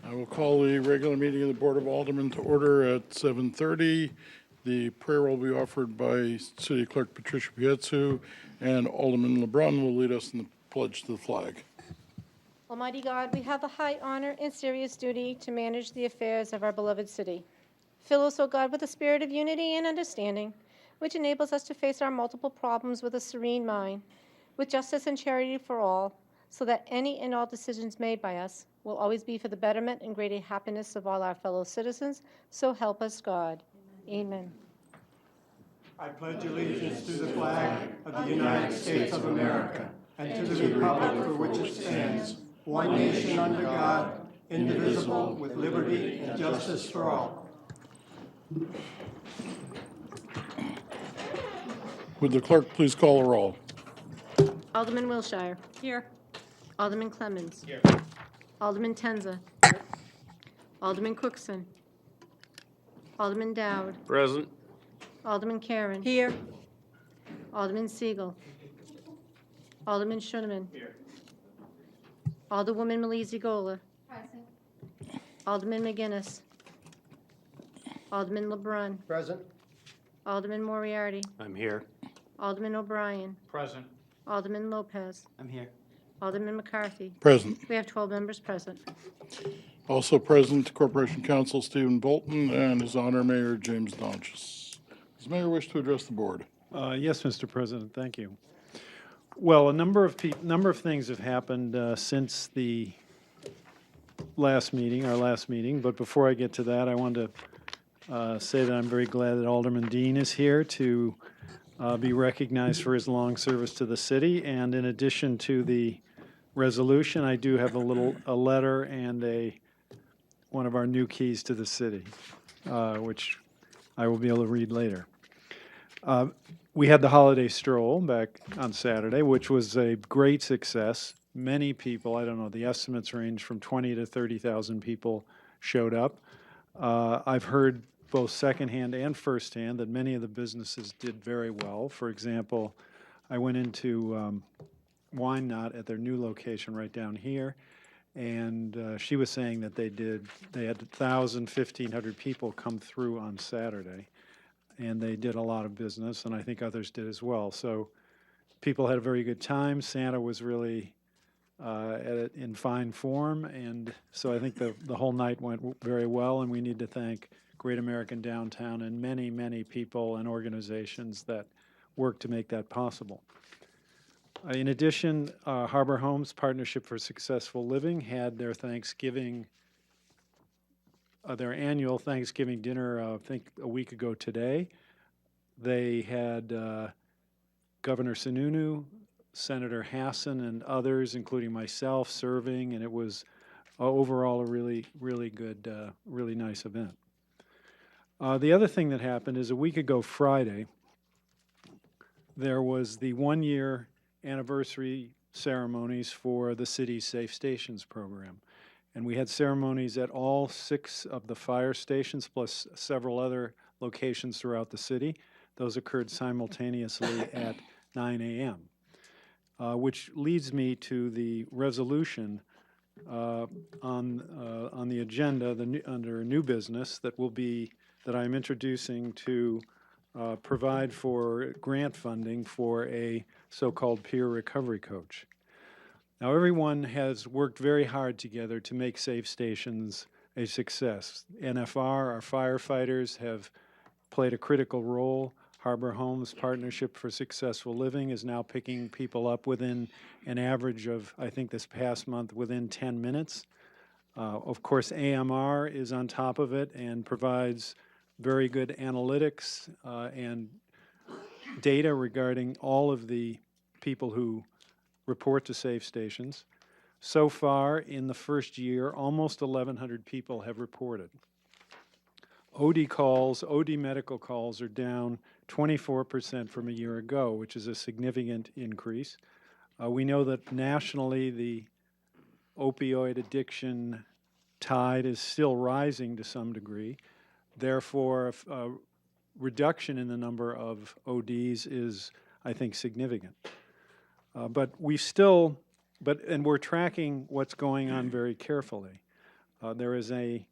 I will call the regular meeting of the Board of Aldermen to order at 7:30. The prayer will be offered by City Clerk Patricia Pietzu, and Alderman LeBrun will lead us in the pledge to the flag. Almighty God, we have the high honor and serious duty to manage the affairs of our beloved city. Fill us, O God, with a spirit of unity and understanding, which enables us to face our multiple problems with a serene mind, with justice and charity for all, so that any and all decisions made by us will always be for the betterment and greater happiness of all our fellow citizens. So help us, God. Amen. I pledge allegiance to the flag of the United States of America and to the republic for which it stands, one nation under God, indivisible, with liberty and justice for all. Would the clerk please call the roll? Alderman Wilshire. Here. Alderman Clemmons. Here. Alderman Tenza. Alderman Cookson. Alderman Dowd. Present. Alderman Karen. Here. Alderman Siegel. Alderman Schoeneman. Here. Alderwoman Malizzi-Gola. Present. Alderman McGinnis. Alderman LeBrun. Present. Alderman Moriarty. I'm here. Alderman O'Brien. Present. Alderman Lopez. I'm here. Alderman McCarthy. Present. We have 12 members present. Also present, Corporation Counsel Stephen Bolton and His Honor Mayor James Donches. Does the Mayor wish to address the board? Yes, Mr. President, thank you. Well, a number of things have happened since the last meeting, our last meeting. But before I get to that, I want to say that I'm very glad that Alderman Dean is here to be recognized for his long service to the city. And in addition to the resolution, I do have a letter and one of our new keys to the city, which I will be able to read later. We had the holiday stroll back on Saturday, which was a great success. Many people, I don't know, the estimates range from 20 to 30,000 people showed up. I've heard both secondhand and firsthand that many of the businesses did very well. For example, I went into Wine Knot at their new location right down here, and she was saying that they had 1,000, 1,500 people come through on Saturday, and they did a lot of business, and I think others did as well. So people had a very good time. Santa was really in fine form, and so I think the whole night went very well, and we need to thank Great American Downtown and many, many people and organizations that worked to make that possible. In addition, Harbor Homes Partnership for Successful Living had their Thanksgiving, their annual Thanksgiving dinner, I think a week ago today. They had Governor Sununu, Senator Hassan, and others, including myself, serving, and it was overall a really, really good, really nice event. The other thing that happened is a week ago Friday, there was the one-year anniversary ceremonies for the city's Safe Stations program. And we had ceremonies at all 6 of the fire stations, plus several other locations throughout the city. Those occurred simultaneously at 9 a.m., which leads me to the resolution on the agenda under new business that I'm introducing to provide for grant funding for a so-called peer recovery coach. Now, everyone has worked very hard together to make Safe Stations a success. NFR, our firefighters, have played a critical role. Harbor Homes Partnership for Successful Living is now picking people up within an average of, I think this past month, within 10 minutes. Of course, AMR is on top of it and provides very good analytics and data regarding all of the people who report to Safe Stations. So far, in the first year, almost 1,100 people have reported. OD medical calls are down 24% from a year ago, which is a significant increase. We know that nationally, the opioid addiction tide is still rising to some degree. Therefore, a reduction in the number of ODs is, I think, significant. But we're tracking what's going on very carefully. There is a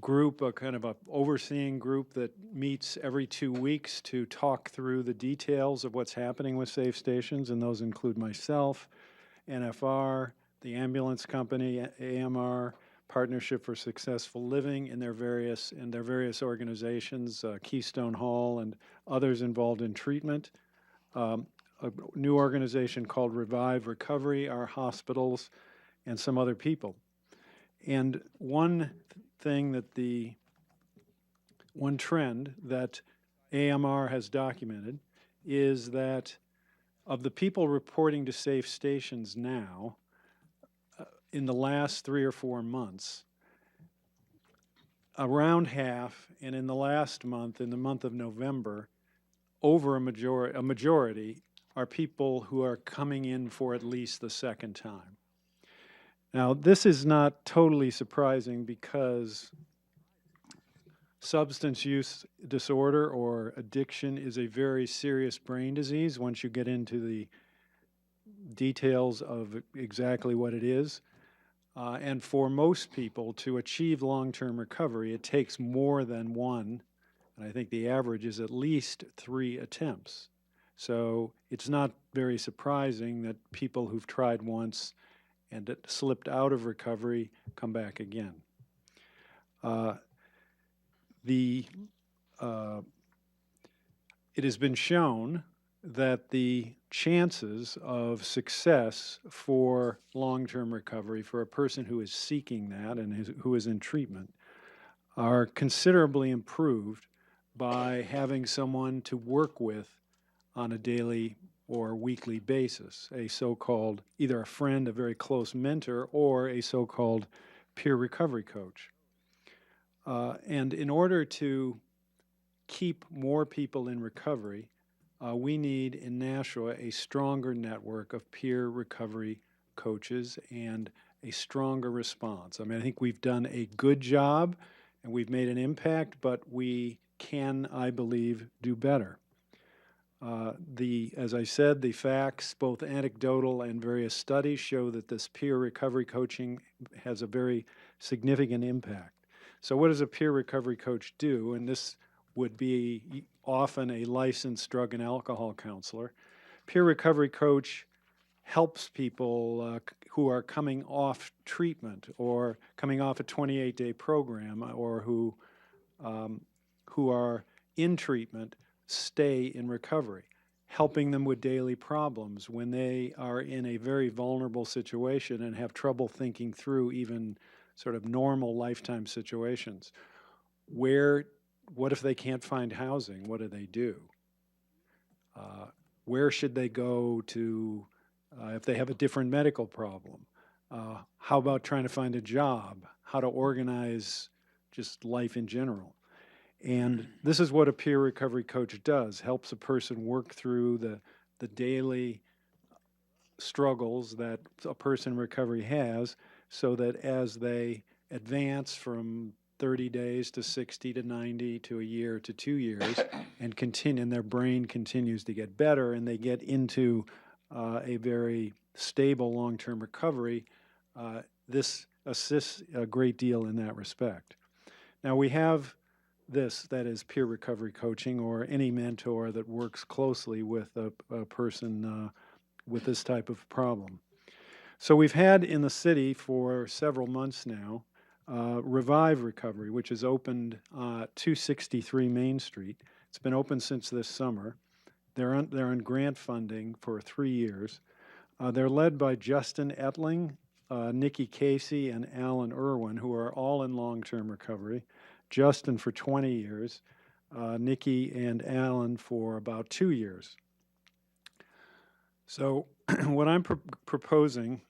group, a kind of a overseeing group that meets every 2 weeks to talk through the details of what's happening with safe stations, and those include myself, NFR, the ambulance company, AMR, Partnership for Successful Living, and their various organizations, Keystone Hall and others involved in treatment. A new organization called Revive Recovery, our hospitals, and some other people. And one trend that AMR has documented is that of the people reporting to safe stations now, in the last 3 or 4 months, around half, and in the last month, in the month of November, over a majority are people who are coming in for at least the second time. Now, this is not totally surprising because substance use disorder or addiction is a very serious brain disease once you get into the details of exactly what it is. And for most people to achieve long-term recovery, it takes more than one, and I think the average is at least 3 attempts. So it's not very surprising that people who've tried once and slipped out of recovery come back again. It has been shown that the chances of success for long-term recovery for a person who is seeking that and who is in treatment are considerably improved by having someone to work with on a daily or weekly basis, a so-called, either a friend, a very close mentor, or a so-called peer recovery coach. And in order to keep more people in recovery, we need in Nashua a stronger network of peer recovery coaches and a stronger response. I mean, I think we've done a good job and we've made an impact, but we can, I believe, do better. As I said, the facts, both anecdotal and various studies, show that this peer recovery coaching has a very significant impact. So what does a peer recovery coach do? And this would be often a licensed drug and alcohol counselor. Peer recovery coach helps people who are coming off treatment or coming off a 28-day program or who are in treatment stay in recovery, helping them with daily problems when they are in a very vulnerable situation and have trouble thinking through even sort of normal lifetime situations. What if they can't find housing? What do they do? Where should they go to if they have a different medical problem? How about trying to find a job? How to organize just life in general? And this is what a peer recovery coach does, helps a person work through the daily struggles that a person in recovery has so that as they advance from 30 days to 60 to 90 to a year to 2 years and continue, and their brain continues to get better and they get into a very stable long-term recovery, this assists a great deal in that respect. Now we have that is peer recovery coaching, or any mentor that works closely with a person with this type of problem. So we've had in the city for several months now Revive Recovery, which is opened 263 Main Street. It's been open since this summer. They're on grant funding for 3 years. They're led by Justin Etling, Nikki Casey, and Alan Irwin, who are all in long-term recovery. Justin for 20 years, Nikki and Alan for about 2 years. So what I'm proposing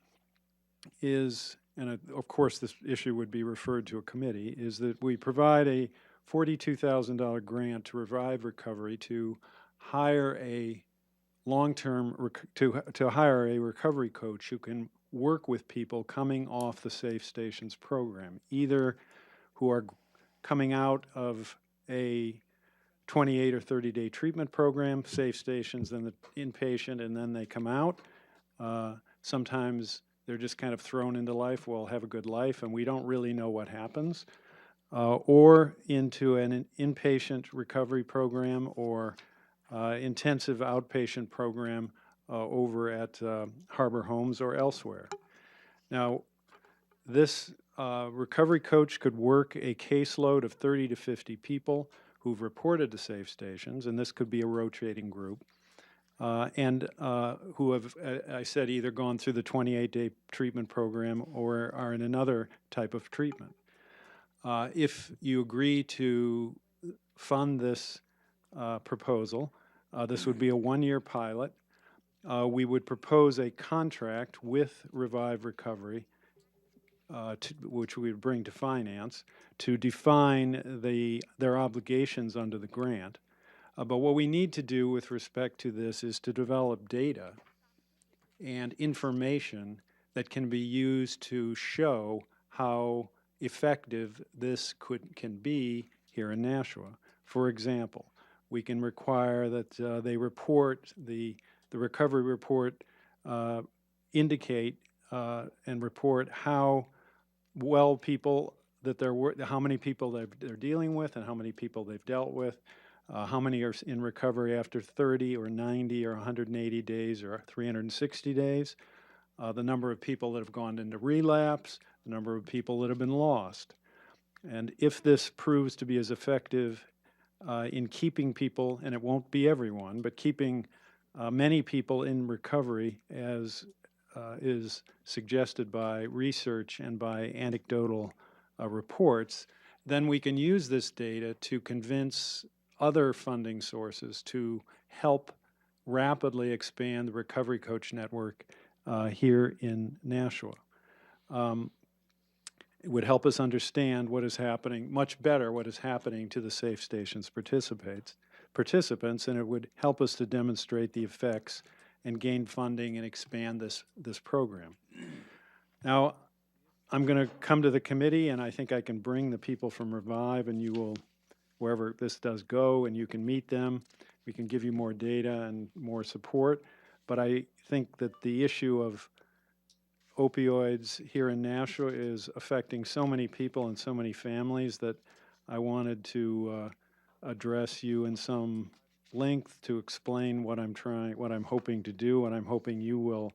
is, and of course this issue would be referred to a committee, is that we provide a $42,000 grant to Revive Recovery to hire a to hire a recovery coach who can work with people coming off the Safe Stations program, either who are coming out of a 28 or 30-day treatment program, Safe Stations, then the inpatient, and then they come out. Sometimes they're just kind of thrown into life, well, have a good life, and we don't really know what happens, or into an inpatient recovery program or intensive outpatient program over at Harbor Homes or elsewhere. Now, this recovery coach could work a caseload of 30 to 50 people who've reported to safe stations, and this could be a rotating group, and who have, I said, either gone through the 28-day treatment program or are in another type of treatment. If you agree to fund this proposal, this would be a one-year pilot. We would propose a contract with Revive Recovery, which we would bring to finance, to define their obligations under the grant. But what we need to do with respect to this is to develop data and information that can be used to show how effective this can be here in Nashua. For example, we can require that they report, the recovery report indicate and report how well people that how many people they're dealing with and how many people they've dealt with, how many are in recovery after 30 or 90 or 180 days or 360 days, the number of people that have gone into relapse, the number of people that have been lost. And if this proves to be as effective in keeping people, and it won't be everyone, but keeping many people in recovery as is suggested by research and by anecdotal reports, then we can use this data to convince other funding sources to help rapidly expand the Recovery Coach Network here in Nashua. It would help us understand what is happening, much better what is happening to the Safe Stations participants, and it would help us to demonstrate the effects and gain funding and expand this program. Now, I'm going to come to the committee, and I think I can bring the people from Revive, and you will, wherever this does go, and you can meet them. We can give you more data and more support. But I think that the issue of opioids here in Nashua is affecting so many people and so many families that I wanted to address you in some length to explain what I'm hoping to do, what I'm hoping you will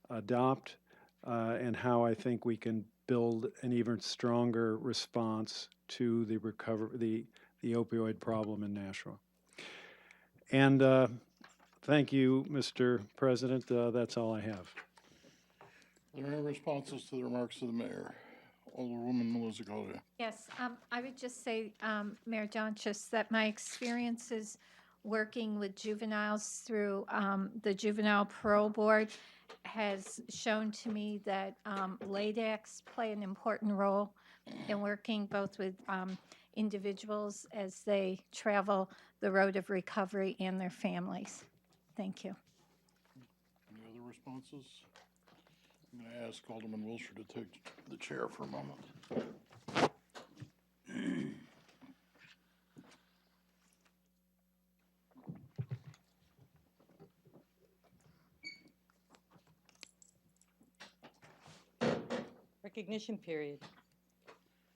adopt, and how I think we can build an even stronger response to the opioid problem in Nashua. And thank you, Mr. President. That's all I have. Are there any responses to the remarks of the mayor? Alderwoman Melissa Collier. Yes, I would just say, Mayor Donchis, that my experiences working with juveniles through the Juvenile Parole Board has shown to me that LADACs play an important role in working both with individuals as they travel the road of recovery and their families. Thank you. Any other responses? I'm going to ask Alderman Wilshire to take the chair for a moment. Recognition period.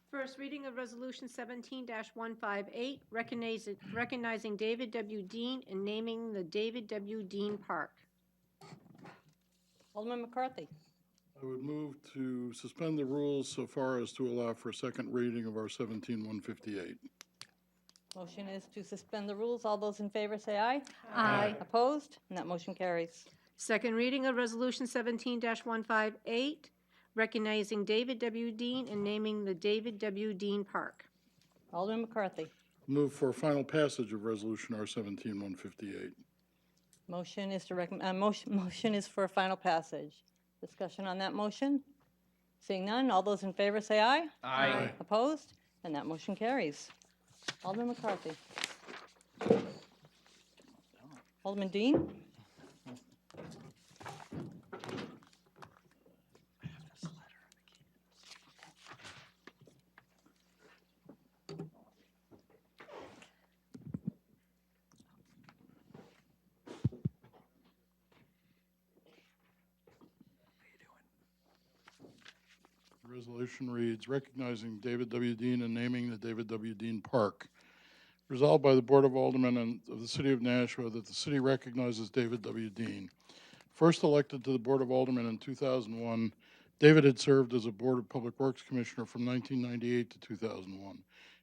First reading of Resolution 17-158, recognizing David W. Dean and naming the David W. Dean Park. Alderman McCarthy. I would move to suspend the rules so far as to allow for a second reading of our 17-158. Motion is to suspend the rules. All those in favor say aye. Aye. Opposed? And that motion carries. Second reading of Resolution 17-158, recognizing David W. Dean and naming the David W. Dean Park. Alderman McCarthy. Move for final passage of Resolution R 17-158. Motion is to recommend. Motion is for final passage. Discussion on that motion. Seeing none, all those in favor say aye. Aye. Opposed? And that motion carries. Alderman McCarthy. Alderman Dean. resolution reads, recognizing David W. Dean and naming the David W. Dean Park. Resolved by the Board of Aldermen of the City of Nashua that the city recognizes David W. Dean. First elected to the Board of Aldermen in 2001, David had served as a Board of Public Works Commissioner from 1998 to 2001.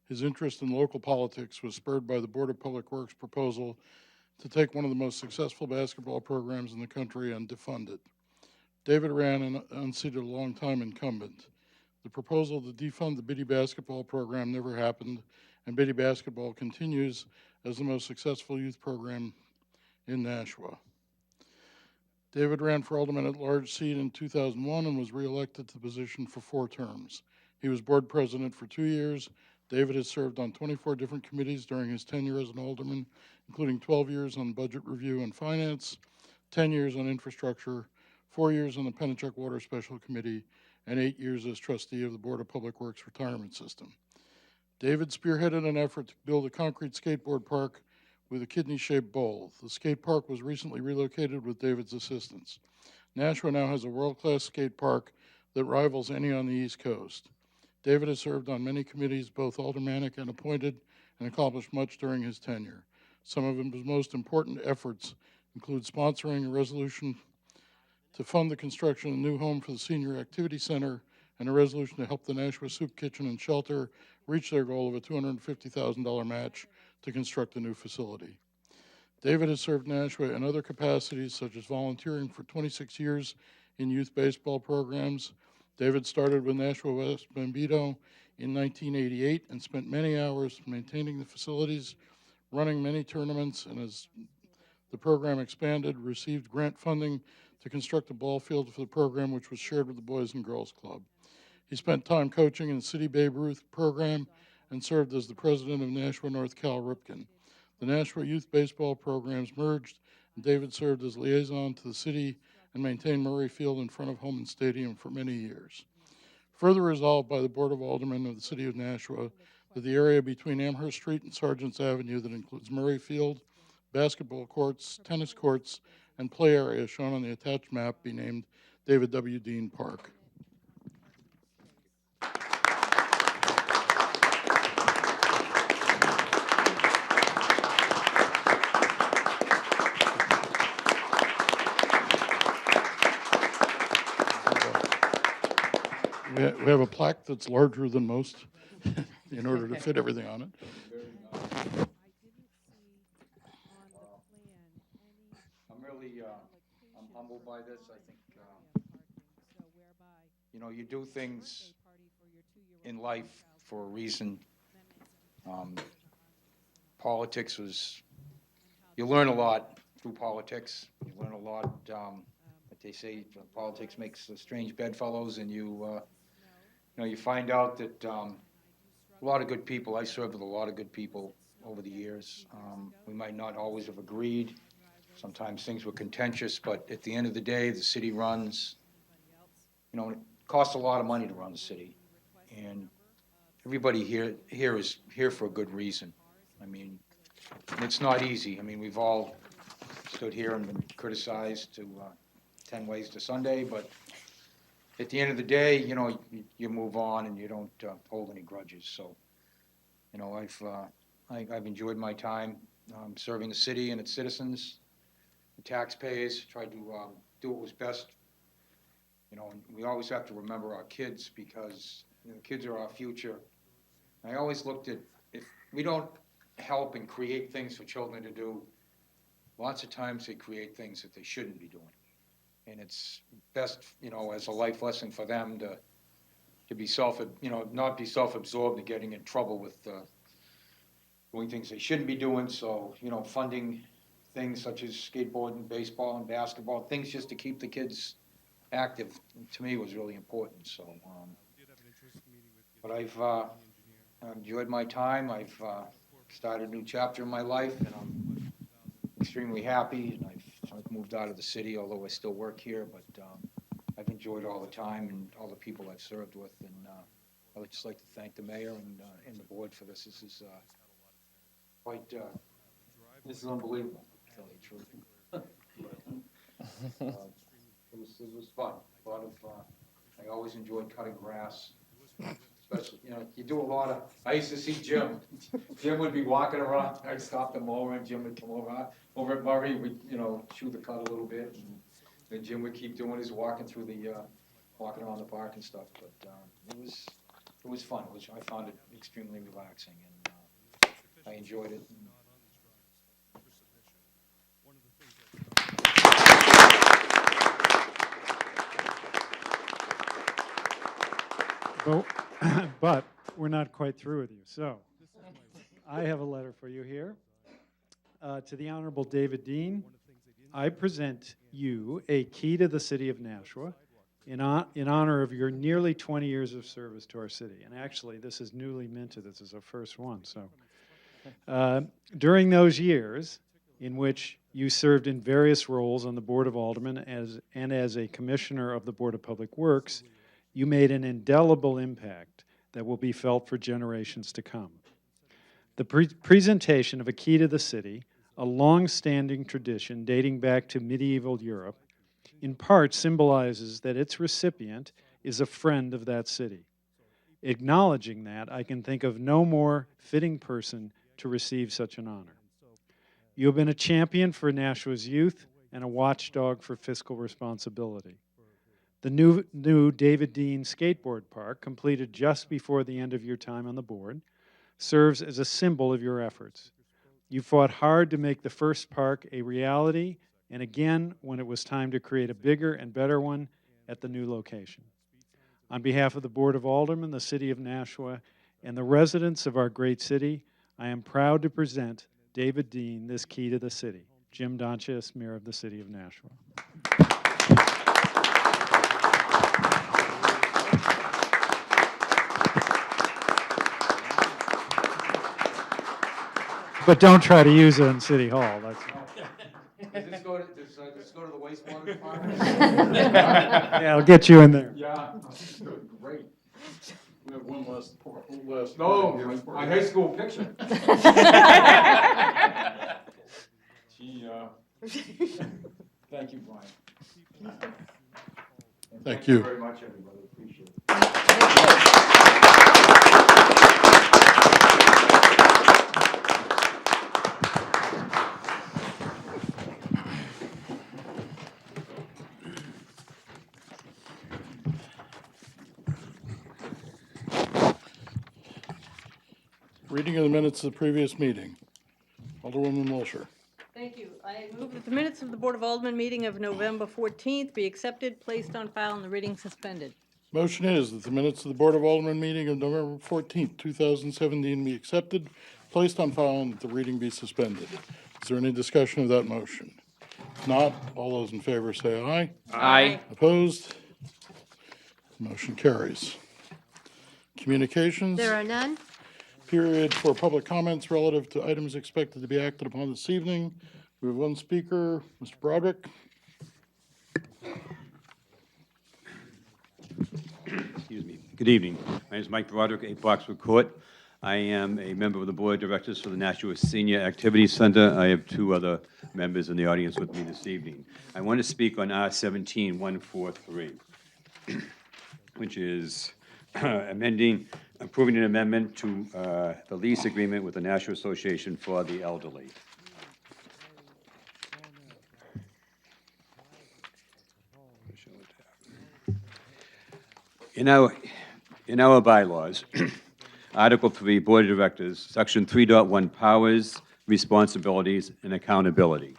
His interest in local politics was spurred by the Board of Public Works' proposal to take one of the most successful basketball programs in the country and defund it. David ran and unseated a longtime incumbent. The proposal to defund the Biddy basketball program never happened, and Biddy basketball continues as the most successful youth program in Nashua. David ran for Alderman at large seat in 2001 and was reelected to the position for 4 terms. He was board president for 2 years. David has served on 24 different committees during his tenure as an alderman, including 12 years on budget review and finance, 10 years on infrastructure, 4 years on the Pennachuck Water Special Committee, and 8 years as trustee of the Board of Public Works Retirement System. David spearheaded an effort to build a concrete skateboard park with a kidney-shaped bowl. The skate park was recently relocated with David's assistance. Nashua now has a world-class skate park that rivals any on the East Coast. David has served on many committees, both aldermanic and appointed, and accomplished much during his tenure. Some of his most important efforts include sponsoring a resolution to fund the construction of a new home for the Senior Activity Center and a resolution to help the Nashua Soup Kitchen and Shelter reach their goal of a $250,000 match to construct a new facility. David has served Nashua in other capacities, such as volunteering for 26 years in youth baseball programs. David started with Nashua West Bambino in 1988 and spent many hours maintaining the facilities, running many tournaments, and as the program expanded, received grant funding to construct a ball field for the program, which was shared with the Boys and Girls Club. He spent time coaching in the City Babe Ruth program and served as the president of Nashua North Cal Ripken. The Nashua Youth Baseball programs merged, and David served as liaison to the city and maintained Murray Field in front of Holman Stadium for many years. Further resolved by the Board of Aldermen of the City of Nashua that the area between Amherst Street and Sergeants Avenue that includes Murray Field, basketball courts, tennis courts, and play area shown on the attached map be named David W. Dean Park. We have a plaque that's larger than most in order to fit everything on it. I'm really, I'm humbled by this. I think, you do things in life for a reason. Politics was, you learn a lot through politics. You learn a lot, what they say, politics makes strange bedfellows, and you find out that a lot of good people, I served with a lot of good people over the years. We might not always have agreed. Sometimes things were contentious, but at the end of the day, the city runs, it costs a lot of money to run the city. And everybody here is here for a good reason. I mean, it's not easy. I mean, we've all stood here and been criticized to 10 ways to Sunday, but at the end of the day, you move on and you don't hold any grudges. So, I've enjoyed my time serving the city and its citizens, the taxpayers, tried to do what was best. And we always have to remember our kids because the kids are our future. I always looked at, if we don't help and create things for children to do, lots of times they create things that they shouldn't be doing. And it's best, as a life lesson for them to be not be self-absorbed and getting in trouble with doing things they shouldn't be doing. So, funding things such as skateboarding, baseball, and basketball, things just to keep the kids active, to me was really important. So, but I've enjoyed my time. I've started a new chapter in my life, and I'm extremely happy. And I've moved out of the city, although I still work here. But I've enjoyed all the time and all the people I've served with. And I would just like to thank the mayor and the board for this. This is this is unbelievable, to tell you the truth. It was fun. A lot of I always enjoyed cutting grass. Especially, you do a lot of, I used to see Jim. Jim would be walking around, I'd stop the mower and Jim would come over at Murray, we'd, chew the cut a little bit. And then Jim would keep doing his walking through walking around the park and stuff. But it was fun. I found it extremely relaxing and I enjoyed it. But we're not quite through with you. So I have a letter for you here. To the Honorable David Dean, I present you a key to the city of Nashua in honor of your nearly 20 years of service to our city. And actually, this is newly minted. This is our first one. So during those years in which you served in various roles on the Board of Aldermen and as a commissioner of the Board of Public Works, you made an indelible impact that will be felt for generations to come. The presentation of a key to the city, a long-standing tradition dating back to medieval Europe, in part symbolizes that its recipient is a friend of that city. Acknowledging that, I can think of no more fitting person to receive such an honor. You have been a champion for Nashua's youth and a watchdog for fiscal responsibility. The new David Dean Skateboard Park, completed just before the end of your time on the board, serves as a symbol of your efforts. You fought hard to make the first park a reality, and again when it was time to create a bigger and better one at the new location. On behalf of the Board of Aldermen, the City of Nashua, and the residents of our great city, I am proud to present David Dean this key to the city. Jim Donchis, Mayor of the City of Nashua. But don't try to use it in City Hall. That's Does this go to the wastewater department? yeah, I'll get you in there. Yeah, great. We have one last. No, my high school picture. Gee, thank you, Brian. And Thank you. very much, everybody. Appreciate it. Reading of the minutes of the previous meeting. Alderwoman Wilshire. Thank you. I move that the minutes of the Board of Aldermen meeting of November 14th be accepted, placed on file, and the reading suspended. Motion is that the minutes of the Board of Aldermen meeting of November 14th, 2017 be accepted, placed on file, and that the reading be suspended. Is there any discussion of that motion? If not, all those in favor say aye. Aye. Opposed? Motion carries. Communications. There are none. Period for public comments relative to items expected to be acted upon this evening. We have one speaker, Mr. Broderick. Excuse me. Good evening. My name is Mike Broderick, 8 Boxwood Court. I am a member of the Board of Directors for the Nashua Senior Activities Center. I have 2 other members in the audience with me this evening. I want to speak on R-17-143, which is approving an amendment to the lease agreement with the Nashua Association for the Elderly. In our bylaws, Article 3, Board of Directors, Section 3.1, Powers, Responsibilities, and Accountability.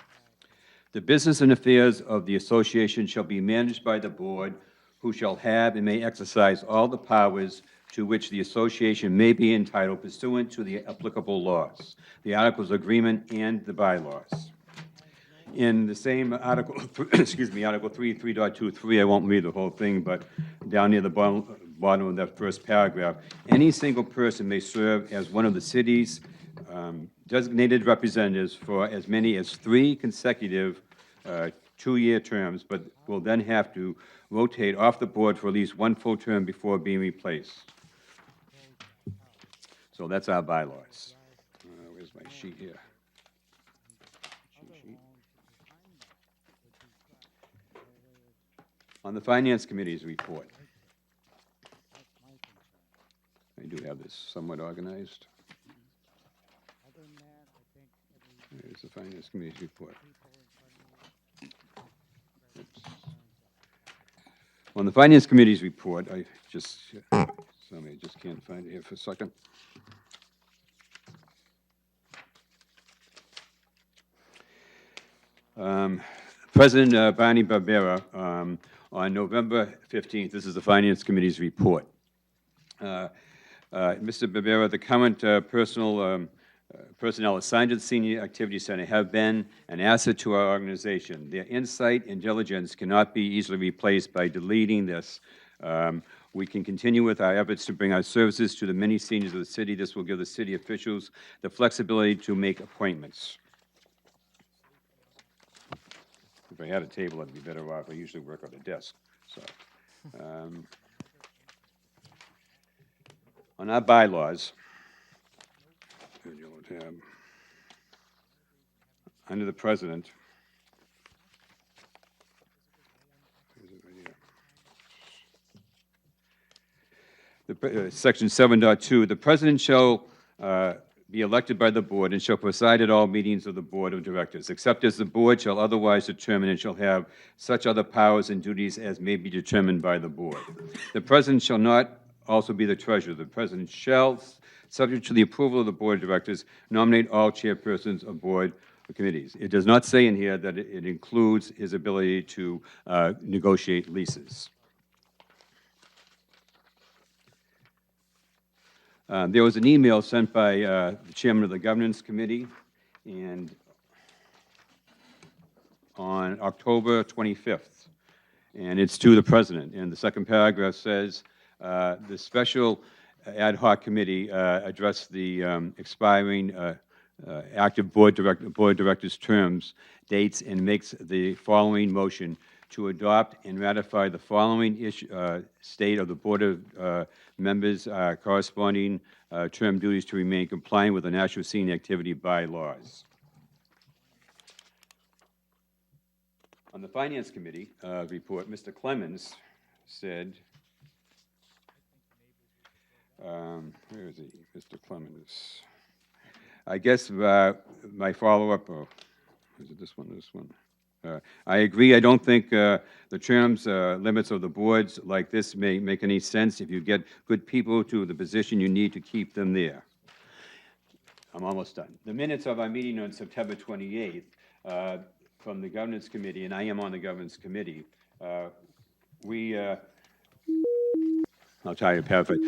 The business and affairs of the association shall be managed by the board, who shall have and may exercise all the powers to which the association may be entitled pursuant to the applicable laws, the Articles of Agreement, and the bylaws. In the same Article, Article 3, 3.23, I won't read the whole thing, but down near the bottom of that first paragraph, any single person may serve as one of the city's designated representatives for as many as 3 consecutive 2-year terms, but will then have to rotate off the board for at least 1 full term before being replaced. So that's our bylaws. Where's my sheet here? Cheat sheet. On the Finance Committee's report, do have this somewhat organized. Here's the Finance Committee's report. Oops. On the Finance Committee's report, I just, sorry, I just can't find it here for a second. President Barney Barbera, on November 15th, this is the Finance Committee's report. Mr. Barbera, the current personnel assigned to the Senior Activity Center have been an asset to our organization. Their insight and diligence cannot be easily replaced by deleting this. We can continue with our efforts to bring our services to the many seniors of the city. This will give the city officials the flexibility to make appointments. If I had a table, I'd be better off. I usually work on a desk, so. On our bylaws, yellow tab, under the president, Section 7.2, the president shall be elected by the board and shall preside at all meetings of the board of directors, except as the board shall otherwise determine and shall have such other powers and duties as may be determined by the board. The president shall not also be the treasurer. The president shall, subject to the approval of the board of directors, nominate all chairpersons of board committees. It does not say in here that it includes his ability to negotiate leases. There was an email sent by the chairman of the governance committee, and on October 25th, and it's to the president. And the second paragraph says, the special ad hoc committee addressed the expiring active board directors' terms, dates, and makes the following motion to adopt and ratify the following state of the board of members' corresponding term duties to remain compliant with the National Senior Activity bylaws. On the Finance Committee report, Mr. Clemens said, where is he, Mr. Clemens? I guess my follow-up, oh, is it this one, this one? I agree. I don't think the terms limits of the boards like this may make any sense. If you get good people to the position, you need to keep them there. I'm almost done. The minutes of our meeting on September 28th from the Governance Committee, and I am on the Governance Committee, I'll try to paraphrase.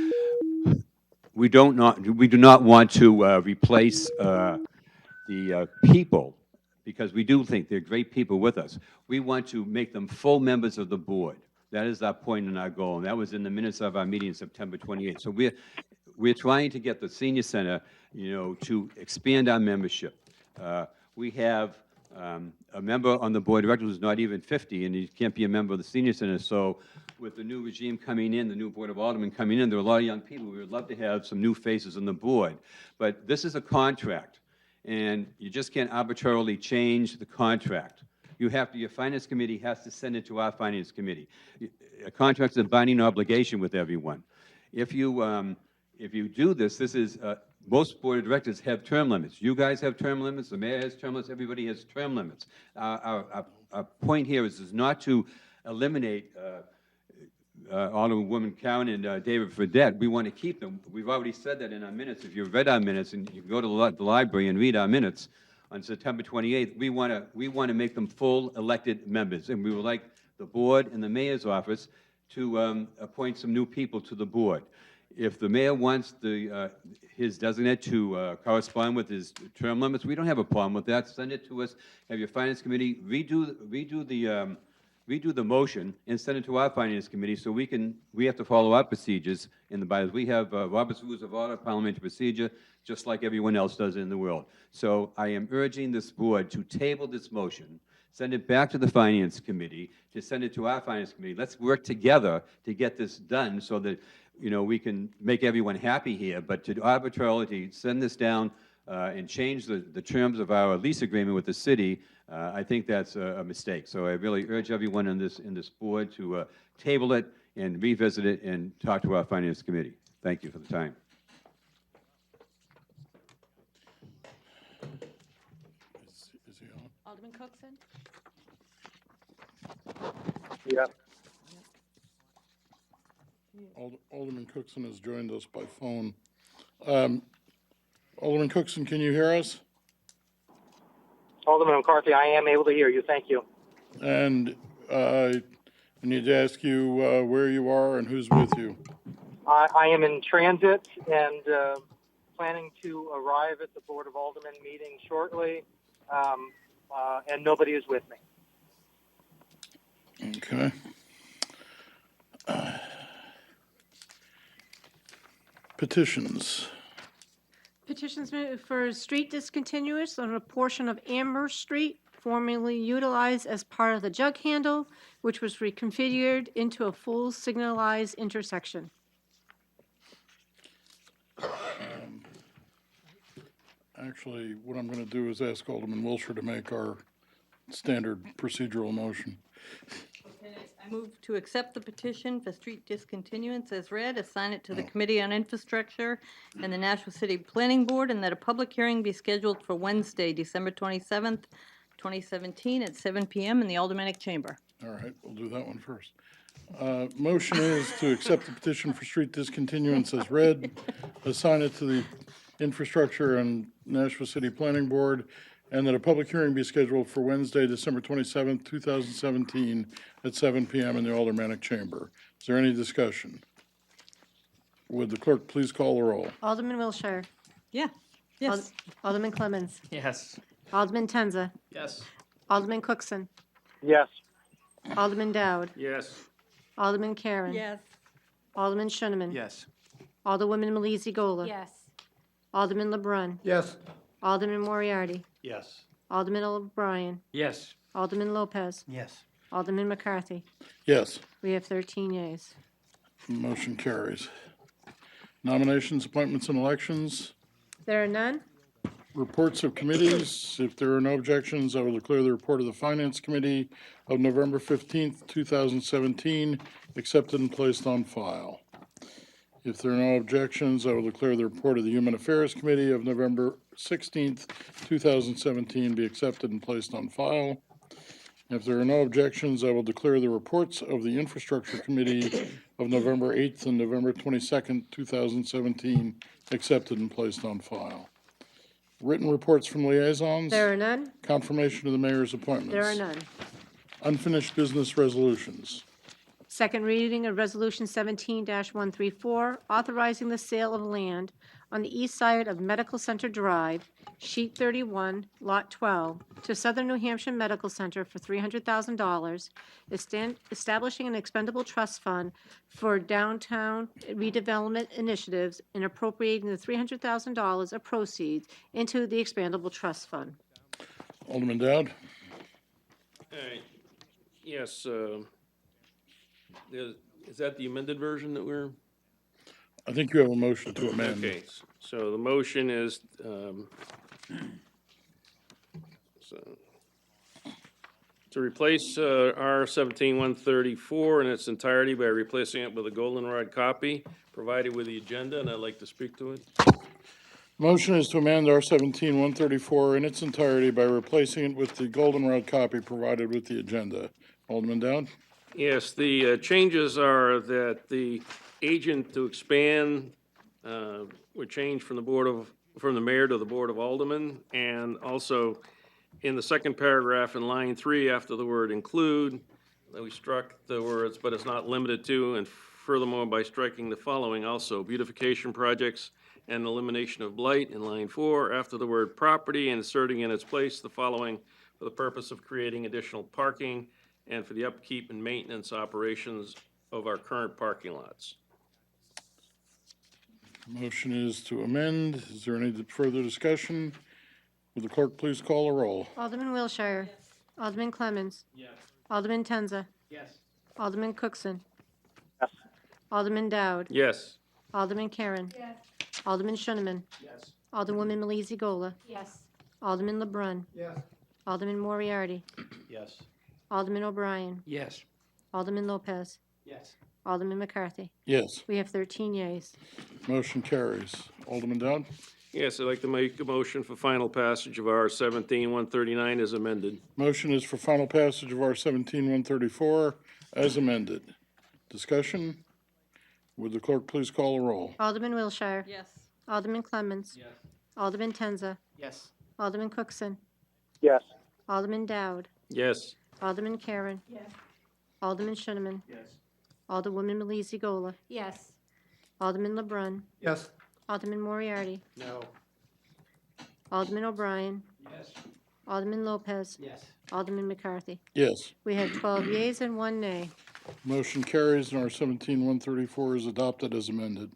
We do not want to replace the people, because we do think they're great people with us. We want to make them full members of the board. That is our point and our goal, and that was in the minutes of our meeting September 28th. So we're trying to get the senior center, to expand our membership. We have a member on the board of directors who's not even 50, and he can't be a member of the senior center. So with the new regime coming in, the new Board of Aldermen coming in, there are a lot of young people. We would love to have some new faces on the board. But this is a contract, and you just can't arbitrarily change the contract. Your Finance Committee has to send it to our Finance Committee. A contract is a binding obligation with everyone. If you do this is, most board of directors have term limits. You guys have term limits, the mayor has term limits, everybody has term limits. Our point here is not to eliminate Alderwoman Cowan and David Fredette. We want to keep them. We've already said that in our minutes. If you've read our minutes, and you can go to the library and read our minutes on September 28th, we want to make them full elected members, and we would like the board and the mayor's office to appoint some new people to the board. If the mayor wants his designate to correspond with his term limits, we don't have a problem with that. Send it to us. Have your Finance Committee redo the motion and send it to our Finance Committee, so we have to follow our procedures in the bylaws. We have Robert's Rules of Order, parliamentary procedure, just like everyone else does in the world. So I am urging this board to table this motion, send it back to the Finance Committee, to send it to our Finance Committee. Let's work together to get this done so that we can make everyone happy here, but to arbitrarily send this down and change the terms of our lease agreement with the city, I think that's a mistake. So I really urge everyone in this board to table it and revisit it and talk to our Finance Committee. Thank you for the time. Alderman Cookson? Yes. Alderman Cookson has joined us by phone. Alderman Cookson, can you hear us? Alderman McCarthy, I am able to hear you. Thank you. And I need to ask you where you are and who's with you. I am in transit and planning to arrive at the Board of Aldermen meeting shortly, and nobody is with me. Okay. Petitions. Petitions for street discontinuance on a portion of Amherst Street, formerly utilized as part of the jug handle, which was reconfigured into a full signalized intersection. Actually, what I'm going to do is ask Alderman Wilshire to make our standard procedural motion. I move to accept the petition for street discontinuance as read, assign it to the Committee on Infrastructure and the Nashua City Planning Board, and that a public hearing be scheduled for Wednesday, December 27th, 2017, at 7 p.m. in the Aldermanic Chamber. All right, we'll do that one first. Motion is to accept the petition for street discontinuance as read, assign it to the Infrastructure and Nashua City Planning Board, and that a public hearing be scheduled for Wednesday, December 27th, 2017, at 7 p.m. in the Aldermanic Chamber. Is there any discussion? Would the clerk please call the roll? Alderman Wilshire. Yeah, yes. Alderman Clemmons. Yes. Alderman Tenza. Yes. Alderman Cookson. Yes. Alderman Dowd. Yes. Alderman Karen. Yes. Alderman Schoeneman. Yes. Alderwoman Malizi Gola. Yes. Alderman LeBrun. Yes. Alderman Moriarty. Yes. Alderman O'Brien. Yes. Alderman Lopez. Yes. Alderman McCarthy. Yes, We have 13 yeas. motion carries. Nominations, appointments, and elections. There are none. Reports of committees. If there are no objections, I will declare the report of the Finance Committee of November 15th, 2017, accepted and placed on file. If there are no objections, I will declare the report of the Human Affairs Committee of November 16th, 2017, be accepted and placed on file. If there are no objections, I will declare the reports of the Infrastructure Committee of November 8th and November 22nd, 2017, accepted and placed on file. Written reports from liaisons. There are none. Confirmation of the mayor's appointments. There are none. Unfinished business resolutions. Second reading of Resolution 17-134, authorizing the sale of land on the east side of Medical Center Drive, Sheet 31, Lot 12, to Southern New Hampshire Medical Center for $300,000, establishing an expendable trust fund for downtown redevelopment initiatives, and appropriating the $300,000 of proceeds into the expandable trust fund. Alderman Dowd. Yes, is that the amended version that we're, I think you have a motion to amend. okay, so the motion is, to replace R 17-134 in its entirety by replacing it with a goldenrod copy provided with the agenda, and I'd like to speak to it. Motion is to amend R 17-134 in its entirety by replacing it with the goldenrod copy provided with the agenda. Alderman Dowd. Yes, the changes are that the agent to expand would change from the mayor to the Board of Aldermen, and also in the second paragraph in line 3, after the word include, we struck the words, but it's not limited to, and furthermore, by striking the following also, beautification projects and elimination of blight in line 4, after the word property, inserting in its place the following, for the purpose of creating additional parking and for the upkeep and maintenance operations of our current parking lots. Motion is to amend. Is there any further discussion? Will the clerk please call a roll? Alderman Wilshire. Alderman Clemmons. Yes. Alderman Tenza. Yes. Alderman Cookson. Yes. Alderman Dowd. Yes. Alderman Karen. Yes. Alderman Schoeneman. Yes. Alderwoman Malizi Gola. Yes. Alderman LeBrun. Yes. Alderman Moriarty. Yes. Alderman O'Brien. Yes. Alderman Lopez. Yes. Alderman McCarthy. Yes, We have 13 yeas. motion carries. Alderman Dowd. Yes, I'd like to make a motion for final passage of R 17-139 as amended. Motion is for final passage of R 17-134 as amended. Discussion? Would the clerk please call a roll? Alderman Wilshire. Yes. Alderman Clemmons. Yes. Alderman Tenza. Yes. Alderman Cookson. Yes. Alderman Dowd. Yes. Alderman Karen. Yes. Alderman Schooneman. Yes. Alderwoman Malizi Gola. Yes. Alderman LeBrun. Yes. Alderman Moriarty. No. Alderman O'Brien. Yes. Alderman Lopez. Yes. Alderman McCarthy. Yes. We have 12 yeas and 1 nay. Motion carries and R 17-134 is adopted as amended.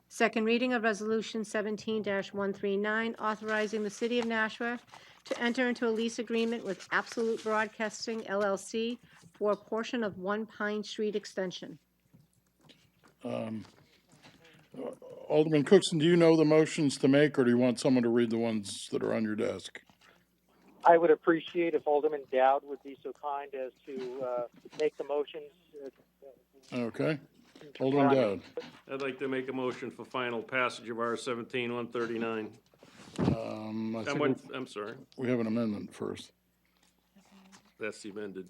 Second reading of Resolution 17-139, authorizing the City of Nashua to enter into a lease agreement with Absolute Broadcasting LLC for a portion of 1 Pine Street extension. Alderman Cookson, do you know the motions to make, or do you want someone to read the ones that are on your desk? I would appreciate if Alderman Dowd would be so kind as to make the motions. Okay. Alderman Dowd. I'd like to make a motion for final passage of R 17-139. I think I'm sorry, we have an amendment first. that's the amended.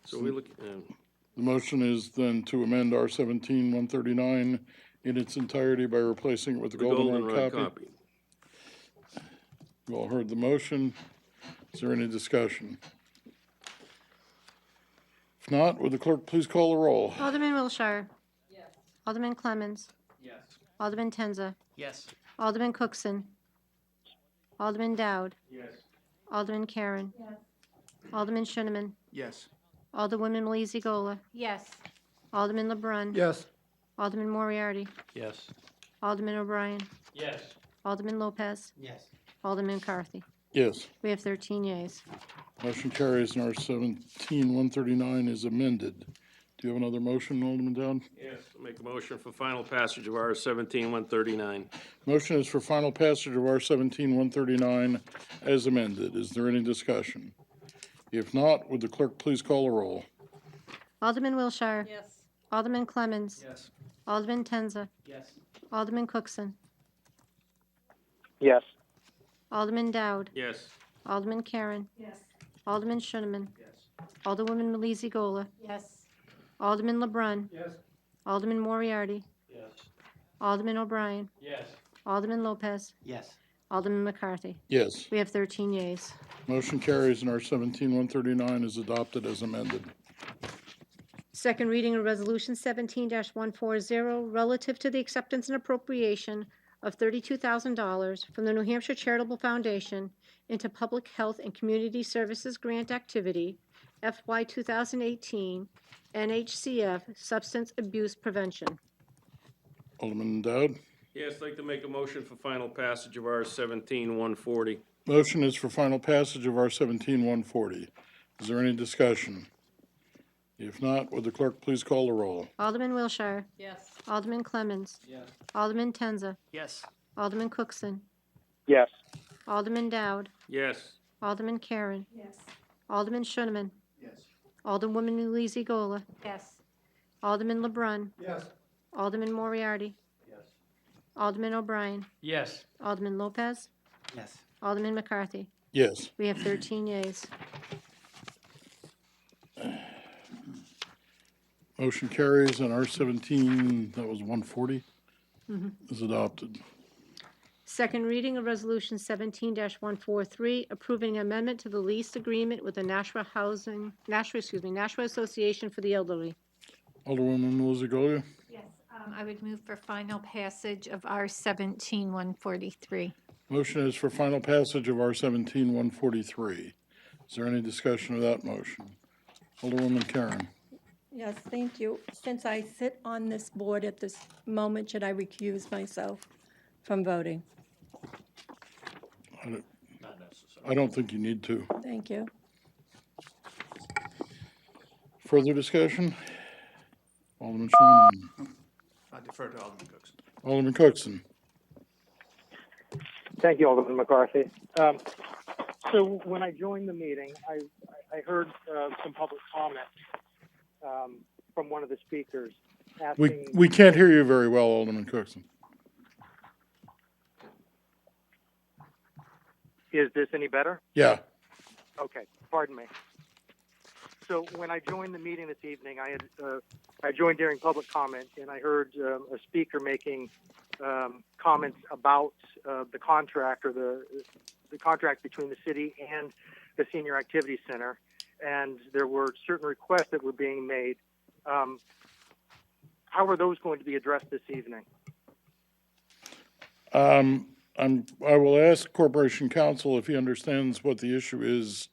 So we look, The motion is then to amend R 17-139 in its entirety by replacing it with the the goldenrod copy. You all heard the motion. Is there any discussion? If not, would the clerk please call the roll? Alderman Wilshire. Yes. Alderman Clemmons. Yes. Alderman Tenza. Yes. Alderman Cookson. Alderman Dowd. Yes. Alderman Karen. Yes. Alderman Schooneman. Yes. Alderwoman Malizi Gola. Yes. Alderman LeBrun. Yes. Alderman Moriarty. Yes. Alderman O'Brien. Yes. Alderman Lopez. Yes. Alderman McCarthy. Yes. We have 13 yeas. Motion carries and R 17-139 is amended. Do you have another motion, Alderman Dowd? yes, make a motion for final passage of R 17-139. Motion is for final passage of R 17-139 as amended. Is there any discussion? If not, would the clerk please call a roll? Alderman Wilshire. Yes. Alderman Clemmons. Yes. Alderman Tenza. Yes. Alderman Cookson. Yes. Alderman Dowd. Yes. Alderman Karen. Yes. Alderman Schooneman. Yes. Alderwoman Malizi Gola. Yes. Alderman LeBrun. Yes. Alderman Moriarty. Yes. Alderman O'Brien. Yes. Alderman Lopez. Yes. Alderman McCarthy. Yes. We have 13 yeas. Motion carries and R 17-139 is adopted as amended. Second reading of Resolution 17-140, relative to the acceptance and appropriation of $32,000 from the New Hampshire Charitable Foundation into Public Health and Community Services Grant Activity, FY 2018, NHCF Substance Abuse Prevention. Alderman Dowd? Yes, I'd like to make a motion for final passage of R 17-140. Motion is for final passage of R 17-140. Is there any discussion? If not, would the clerk please call the roll? Alderman Wilshire. Yes. Alderman Clemmons. Yes. Alderman Tenza. Yes. Alderman Cookson. Yes. Alderman Dowd. Yes. Alderman Karen. Yes. Alderman Schooneman. Yes. Alderwoman Malizi Gola. Yes. Alderman LeBrun. Yes. Alderman Moriarty. Yes. Alderman O'Brien. Yes. Alderman Lopez. Yes. Alderman McCarthy. Yes. We have 13 yeas. Motion carries and R 17, that was 140, is adopted. Second reading of Resolution 17-143, approving amendment to the lease agreement with the Nashua Association for the Elderly. Alderwoman Malizi-Golia? Yes. I would move for final passage of R 17-143. Motion is for final passage of R 17-143. Is there any discussion of that motion? Alderwoman Karen? Yes, thank you. Since I sit on this board at this moment, should I recuse myself from voting? I don't think you need to. Thank you. Further discussion? Alderman Schooneman? I defer to Alderman Cookson. Alderman Cookson? Thank you, Alderman McCarthy. So when I joined the meeting, I heard some public comment from one of the speakers We, asking. we can't hear you very well, Alderman Cookson. Is this any better? Yeah. Okay, pardon me. So when I joined the meeting this evening, I joined during public comment, and I heard a speaker making comments about the contract or the contract between the city and the Senior Activity Center, and there were certain requests that were being made. How are those going to be addressed this evening? I will ask Corporation Counsel if he understands what the issue is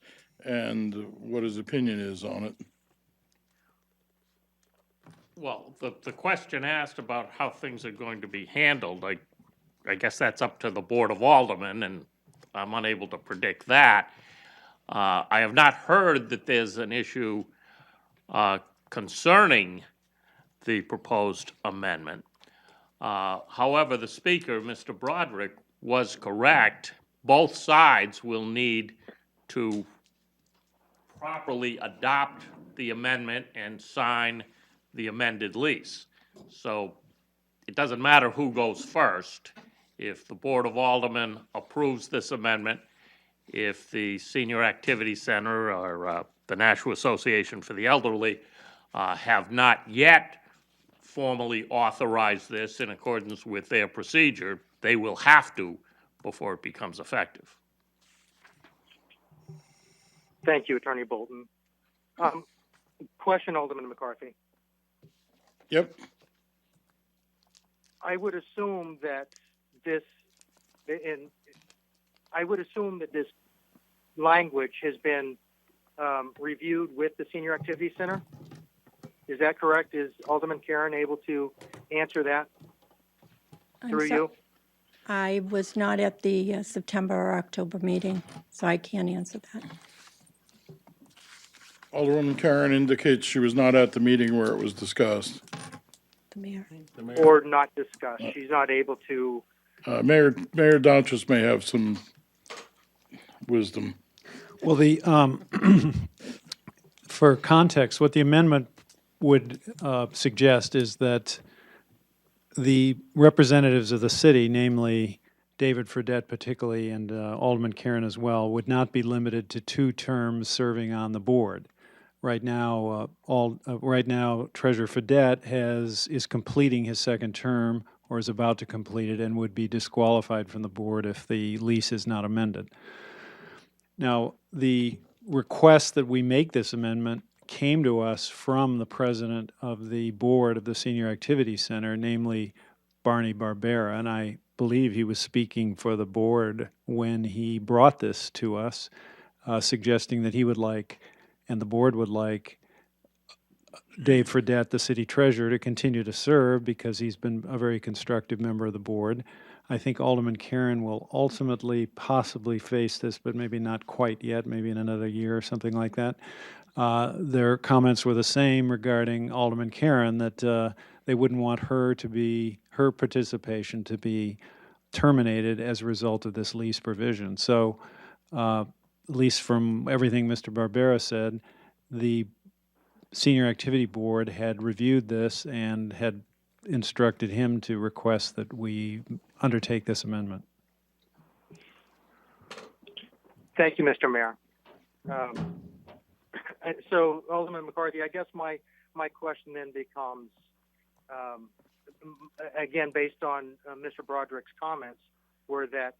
and what his opinion is on it. Well, the question asked about how things are going to be handled, I guess that's up to the Board of Aldermen, and I'm unable to predict that. I have not heard that there's an issue concerning the proposed amendment. However, the speaker, Mr. Broderick, was correct. Both sides will need to properly adopt the amendment and sign the amended lease. So it doesn't matter who goes first. If the Board of Aldermen approves this amendment, if the Senior Activity Center or the National Association for the Elderly have not yet formally authorized this in accordance with their procedure, they will have to before it becomes effective. Thank you, Attorney Bolton. Question, Alderman McCarthy. Yep. I would assume that this language has been reviewed with the Senior Activity Center. Is that correct? Is Alderman Karen able to answer that through you? I was not at the September or October meeting, so I can't answer that. Alderwoman Karen indicates she was not at the meeting where it was discussed. The mayor. Or not discussed? She's not able to. Mayor Donchis may have some wisdom. Well, for context, what the amendment would suggest is that the representatives of the city, namely David Fredette particularly and Alderman Karen as well, would not be limited to 2 terms serving on the board. Right now, Treasurer Fredette is completing his 2nd term or is about to complete it and would be disqualified from the board if the lease is not amended. Now, the request that we make this amendment came to us from the president of the board of the Senior Activity Center, namely Barney Barbera, and I believe he was speaking for the board when he brought this to us, suggesting that he would like, and the board would like, Dave Fredette, the city treasurer, to continue to serve because he's been a very constructive member of the board. I think Alderman Karen will ultimately possibly face this, but maybe not quite yet, maybe in another year or something like that. Their comments were the same regarding Alderman Karen, that they wouldn't want her participation to be terminated as a result of this lease provision. So, at least from everything Mr. Barbera said, the Senior Activity Board had reviewed this and had instructed him to request that we undertake this amendment. Thank you, Mr. Mayor. So, Alderman McCarthy, I guess my question then becomes, again, based on Mr. Broderick's comments, were that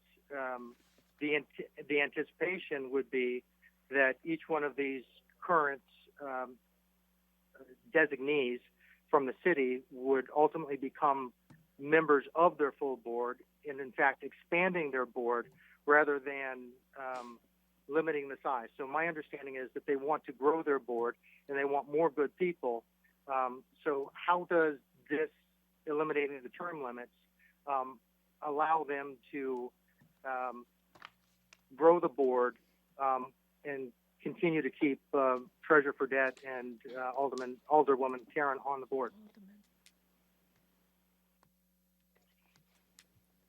the anticipation would be that each one of these current designees from the city would ultimately become members of their full board, and in fact expanding their board rather than limiting the size. So my understanding is that they want to grow their board and they want more good people. So how does this eliminating the term limits allow them to grow the board and continue to keep Treasurer Fredette and Alderwoman Karen on the board?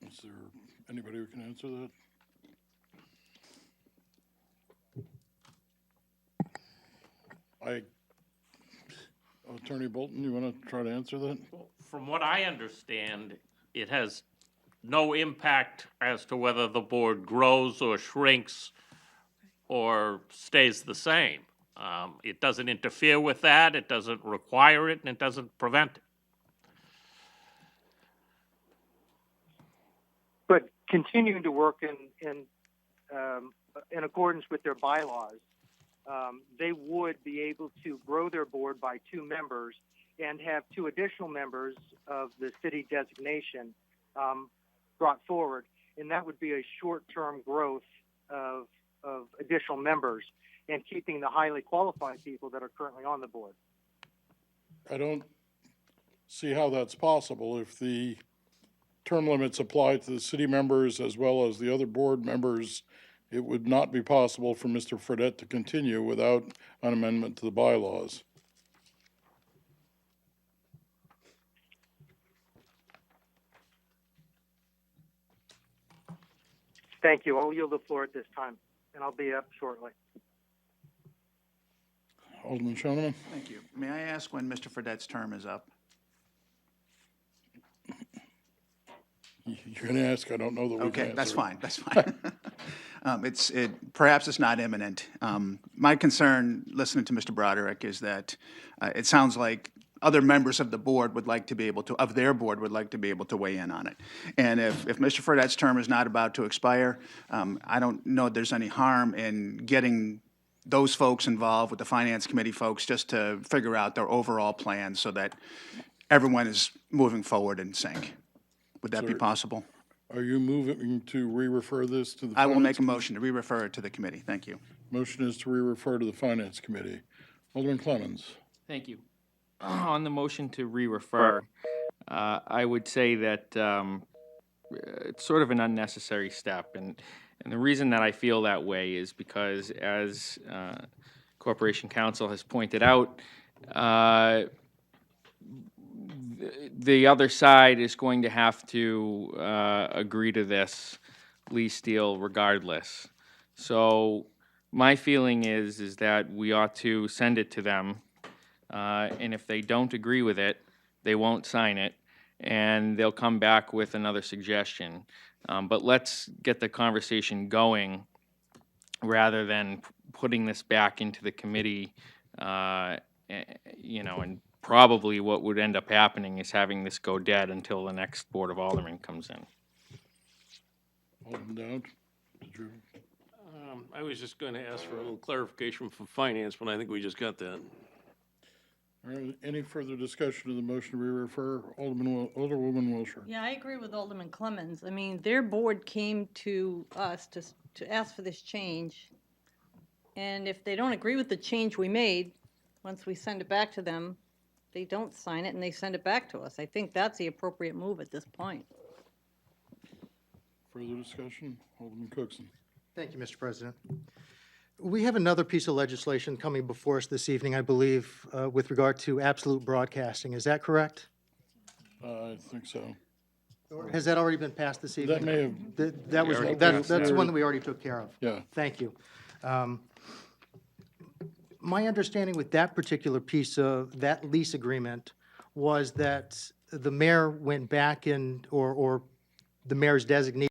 Is there anybody who can answer that? Attorney Bolton, you want to try to answer that? From what I understand, it has no impact as to whether the board grows or shrinks or stays the same. It doesn't interfere with that, it doesn't require it, and it doesn't prevent it. But continuing to work in accordance with their bylaws, they would be able to grow their board by 2 members and have 2 additional members of the city designation brought forward, and that would be a short-term growth of additional members and keeping the highly qualified people that are currently on the board. I don't see how that's possible. If the term limits apply to the city members as well as the other board members, it would not be possible for Mr. Fredette to continue without an amendment to the bylaws. Thank you. I'll yield the floor at this time, and I'll be up shortly. Alderman Shoneman? Thank you. May I ask when Mr. Fredette's term is up? You're going to ask, I don't know that we can Okay, answer that's it. fine, that's fine. Perhaps it's not imminent. My concern, listening to Mr. Broderick, is that it sounds like other members of the board would like to be able to, of their board, would like to be able to weigh in on it. And if Mr. Fredette's term is not about to expire, I don't know there's any harm in getting those folks involved with the Finance Committee folks just to figure out their overall plan so that everyone is moving forward in sync. Would that be Sir, possible? Are you moving to re-refer this to the? I will Finance make a motion to re-refer it to the committee. Thank you. Motion is to re-refer to the Finance Committee. Alderman Clemmons? Thank you. On the motion to re-refer, I would say that it's sort of an unnecessary step. And the reason that I feel that way is because, as Corporation Counsel has pointed out, the other side is going to have to agree to this lease deal regardless. So my feeling is that we ought to send it to them, and if they don't agree with it, they won't sign it, and they'll come back with another suggestion. But let's get the conversation going rather than putting this back into the committee, you know, and probably what would end up happening is having this go dead until the next Board of Aldermen comes in. Alderman Dowd? Did you? I was just going to ask for a little clarification from finance, but I think we just got that. All right, any further discussion of the motion to re-refer? Alderwoman Wilshire? Yeah, I agree with Alderman Clemmons. I mean, their board came to us to ask for this change. And if they don't agree with the change we made, once we send it back to them, they don't sign it and they send it back to us. I think that's the appropriate move at this point. Further discussion? Alderman Cookson? Thank you, Mr. President. We have another piece of legislation coming before us this evening, I believe, with regard to absolute broadcasting. Is that correct? I think so. Has that already been passed this evening? That may have. That's one that we already took care of. Yeah. Thank you. My understanding with that particular piece of that lease agreement was that the mayor went back or the mayor's designee